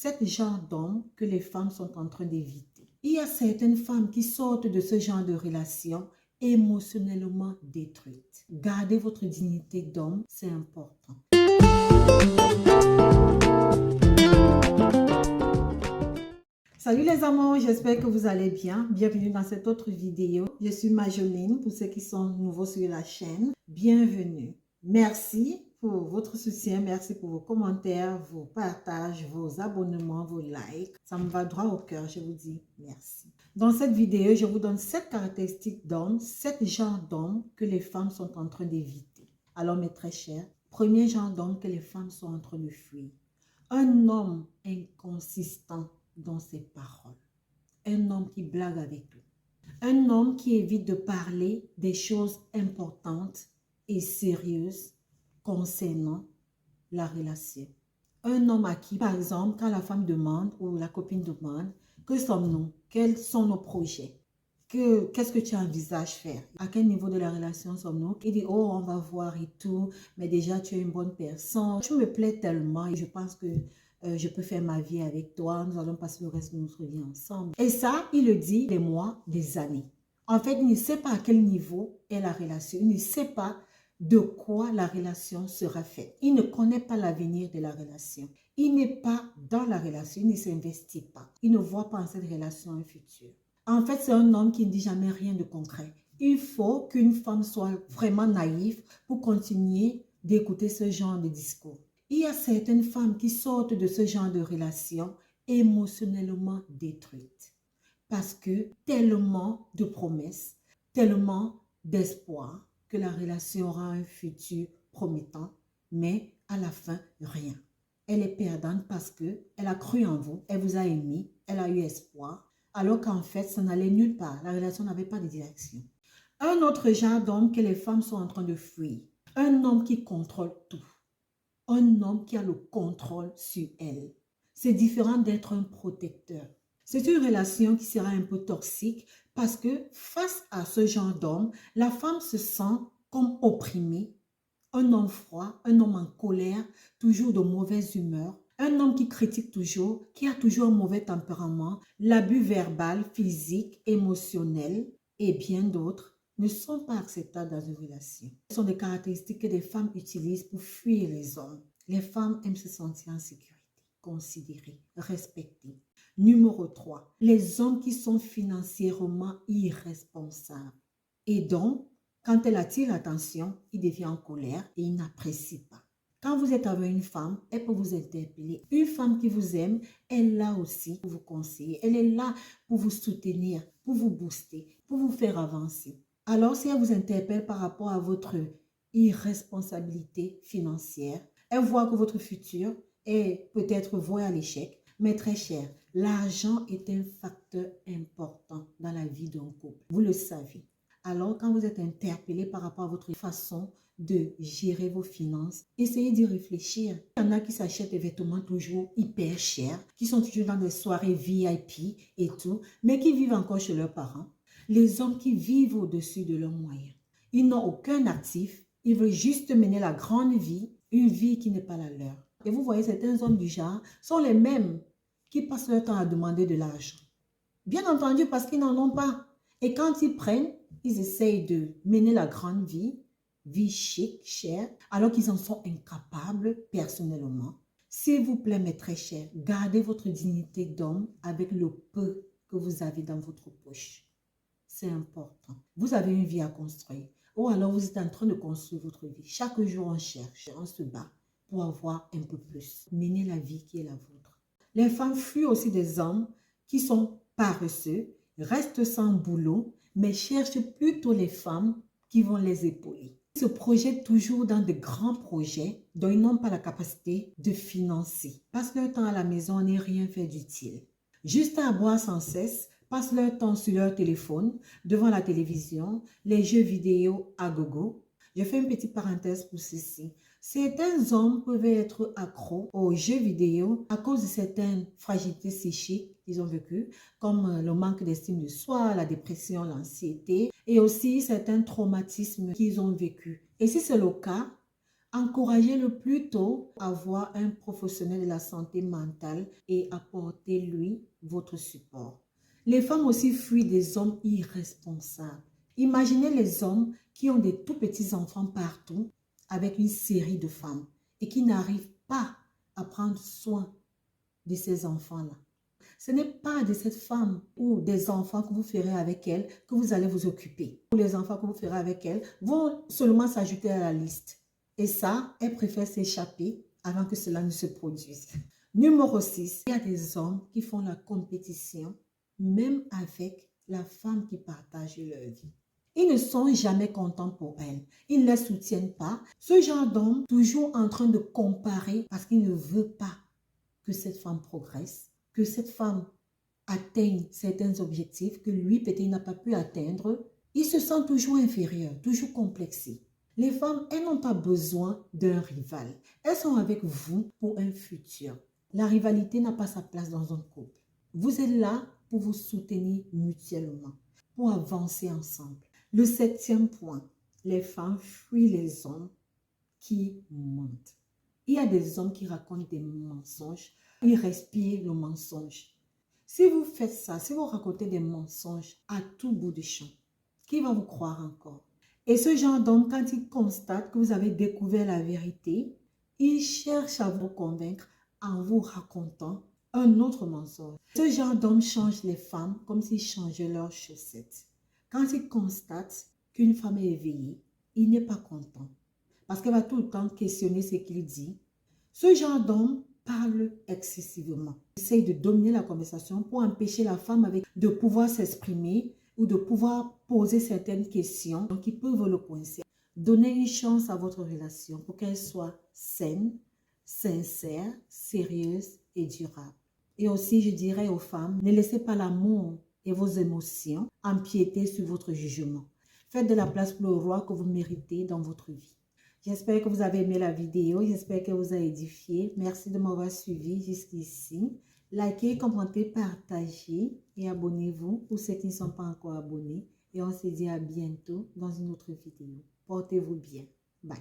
7 genres d'hommes que les femmes sont en train d'éviter. Il y a certaines femmes qui sortent de ce genre de relation émotionnellement détruites. Gardez votre dignité d'homme, c'est important. Salut les amours, j'espère que vous allez bien. Bienvenue dans cette autre vidéo. Je suis Majoline, pour ceux qui sont nouveaux sur la chaîne. Bienvenue. Merci pour votre soutien, merci pour vos commentaires, vos partages, vos abonnements, vos likes. Ça me va droit au cœur, je vous dis merci. Dans cette vidéo, je vous donne 7 caractéristiques d'hommes, 7 genres d'hommes que les femmes sont en train d'éviter. Alors mes très chers, premier genre d'homme que les femmes sont en train de fuir. Un homme inconsistant dans ses paroles. Un homme qui blague avec tout. Un homme qui évite de parler des choses importantes et sérieuses concernant la relation. Un homme à qui, par exemple, quand la femme demande ou la copine demande, que sommes-nous? Quels sont nos projets? Qu'est-ce que tu envisages faire? À quel niveau de la relation sommes-nous? Il dit, oh, on va voir et tout, mais déjà tu es une bonne personne. Tu me plais tellement et je pense que je peux faire ma vie avec toi, nous allons passer le reste de notre vie ensemble. Et ça, il le dit des mois, des années. En fait, il ne sait pas à quel niveau est la relation, il ne sait pas de quoi la relation sera faite. Il ne connaît pas l'avenir de la relation. Il n'est pas dans la relation, il ne s'investit pas. Il ne voit pas en cette relation un futur. En fait, c'est un homme qui ne dit jamais rien de concret. Il faut qu'une femme soit vraiment naïve pour continuer d'écouter ce genre de discours. Il y a certaines femmes qui sortent de ce genre de relation émotionnellement détruites parce que tellement de promesses, tellement d'espoir que la relation aura un futur promettant, mais à la fin, rien. Elle est perdante parce qu'elle a cru en vous, elle vous a aimé, elle a eu espoir, alors qu'en fait, ça n'allait nulle part. La relation n'avait pas de direction. Un autre genre d'homme que les femmes sont en train de fuir, un homme qui contrôle tout. Un homme qui a le contrôle sur elle. C'est différent d'être un protecteur. C'est une relation qui sera un peu toxique parce que face à ce genre d'homme, la femme se sent comme opprimée. Un homme froid, un homme en colère, toujours de mauvaise humeur. Un homme qui critique toujours, qui a toujours un mauvais tempérament. L'abus verbal, physique, émotionnel et bien d'autres ne sont pas acceptables dans une relation. Ce sont des caractéristiques que les femmes utilisent pour fuir les hommes. Les femmes aiment se sentir en sécurité, considérées, respectées. Numéro 3, les hommes qui sont financièrement irresponsables. Et donc, quand elle attire l'attention, il devient en colère et il n'apprécie pas. Quand vous êtes avec une femme, elle peut vous interpeller. Une femme qui vous aime, elle est là aussi pour vous conseiller. Elle est là pour vous soutenir, pour vous booster, pour vous faire avancer. Alors, si elle vous interpelle par rapport à votre irresponsabilité financière, elle voit que votre futur est peut-être voué à l'échec, mais très cher. L'argent est un facteur important dans la vie d'un couple. Vous le savez. Alors, quand vous êtes interpellé par rapport à votre façon de gérer vos finances, essayez d'y réfléchir. Il y en a qui s'achètent des vêtements toujours hyper chers, qui sont toujours dans des soirées VIP et tout, mais qui vivent encore chez leurs parents. Les hommes qui vivent au-dessus de leurs moyens. Ils n'ont aucun actif. Ils veulent juste mener la grande vie, une vie qui n'est pas la leur. Et vous voyez, certains hommes du genre sont les mêmes qui passent leur temps à demander de l'argent. Bien entendu, parce qu'ils n'en ont pas. Et quand ils prennent, ils essayent de mener la grande vie, vie chic, chère, alors qu'ils en sont incapables personnellement. S'il vous plaît, mes très chers, gardez votre dignité d'homme avec le peu que vous avez dans votre poche. C'est important. Vous avez une vie à construire. Ou alors vous êtes en train de construire votre vie. Chaque jour, on cherche, on se bat pour avoir un peu plus. Menez la vie qui est la vôtre. Les femmes fuient aussi des hommes qui sont paresseux, restent sans boulot, mais cherchent plutôt les femmes qui vont les épauler. Ils se projettent toujours dans de grands projets dont ils n'ont pas la capacité de financer. Passent leur temps à la maison et rien fait d'utile. Juste à boire sans cesse, passent leur temps sur leur téléphone, devant la télévision, les jeux vidéo à gogo. Je fais une petite parenthèse pour ceci. Certains hommes peuvent être accros aux jeux vidéo à cause de certaines fragilités psychiques qu'ils ont vécues, comme le manque d'estime de soi, la dépression, l'anxiété et aussi certains traumatismes qu'ils ont vécus. Et si c'est le cas, Encouragez-le plutôt à voir un professionnel de la santé mentale et apportez-lui votre support. Les femmes aussi fuient des hommes irresponsables. Imaginez les hommes qui ont des tout petits enfants partout avec une série de femmes et qui n'arrivent pas à prendre soin de ces enfants-là. Ce n'est pas de cette femme ou des enfants que vous ferez avec elle que vous allez vous occuper. Les enfants que vous ferez avec elle vont seulement s'ajouter à la liste. Et ça, elle préfère s'échapper avant que cela ne se produise. Numéro 6, il y a des hommes qui font la compétition même avec la femme qui partage leur vie. Ils ne sont jamais contents pour elle. Ils ne les soutiennent pas. Ce genre d'homme, toujours en train de comparer parce qu'il ne veut pas que cette femme progresse, que cette femme atteigne certains objectifs que lui, peut-être, n'a pas pu atteindre. Il se sent toujours inférieur, toujours complexé. Les femmes, elles n'ont pas besoin d'un rival. Elles sont avec vous pour un futur. La rivalité n'a pas sa place dans un couple. Vous êtes là pour vous soutenir mutuellement, pour avancer ensemble. Le 7e point, les femmes fuient les hommes qui mentent. Il y a des hommes qui racontent des mensonges, ils respirent le mensonge. Si vous faites ça, si vous racontez des mensonges à tout bout de champ, qui va vous croire encore? Et ce genre d'homme, quand il constate que vous avez découvert la vérité, il cherche à vous convaincre en vous racontant un autre mensonge. Ce genre d'homme change les femmes comme s'ils changeaient leurs chaussettes. Quand il constate qu'une femme est éveillée, il n'est pas content parce qu'elle va tout le temps questionner ce qu'il dit. Ce genre d'homme parle excessivement. Il essaye de dominer la conversation pour empêcher la femme de pouvoir s'exprimer ou de pouvoir poser certaines questions qui peuvent le coincer. Donnez une chance à votre relation pour qu'elle soit saine, sincère, sérieuse et durable. Et aussi, je dirais aux femmes, ne laissez pas l'amour et vos émotions empiéter sur votre jugement. Faites de la place pour le roi que vous méritez dans votre vie. J'espère que vous avez aimé la vidéo, j'espère qu'elle vous a édifié. Merci de m'avoir suivi jusqu'ici. Likez, commentez, partagez et abonnez-vous pour ceux qui ne sont pas encore abonnés. Et on se dit à bientôt dans une autre vidéo. Portez-vous bien. Bye.